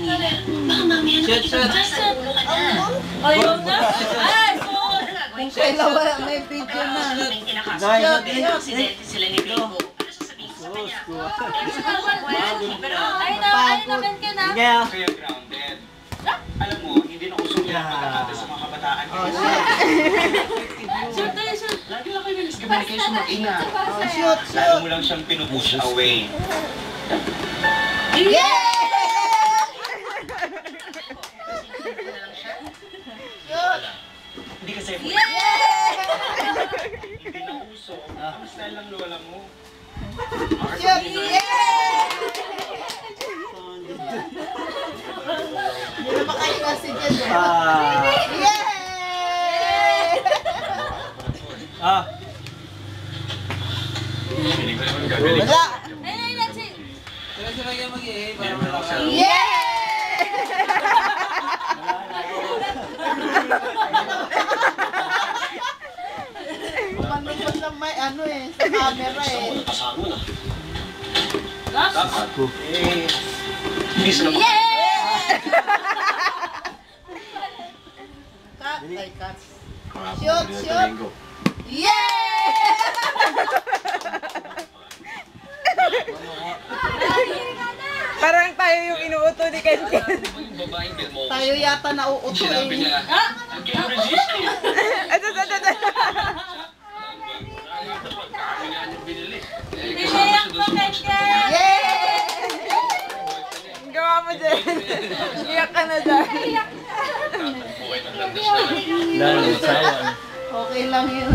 Ulit. Baka mamaya nagkikabasa, ulo ka na. Ayaw na? Ay, Kailan wala may video na. Aksidente sila ni Bingo. Ano sasabihin ko sa kanya? ay naman ka na. Kaya grounded. Alam mo, hindi na usong pinapagkakata sa mga kabataan. Shoot. Lagi lang kayo may miscommunication mag-ingat. Shoot. Lalo mo lang siyang pinupush away. Yeah! Hindi kasi hindi na uso. Ang style lang lola mo. Shoot! Yeah! Hindi na makahinga si Jen. Yeah! Wala! Ay, natin. Yeah! Kumanong lang may ano sa camera Hindi sila Cut. Shoot! Yeah! Parang tayo yung inuuto ni Ken. Tayo yata nauuto sinabi eh. niya, I can't resist it. Tiniyak mo, Ken. Yeah! Gawa mo dyan. Iyak ka na dyan. Okay lang yun.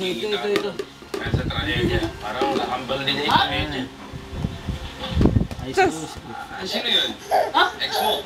Ito. Nasa trahedya. Parang nakambal din yung trahedya. Sino yun? Ex mo?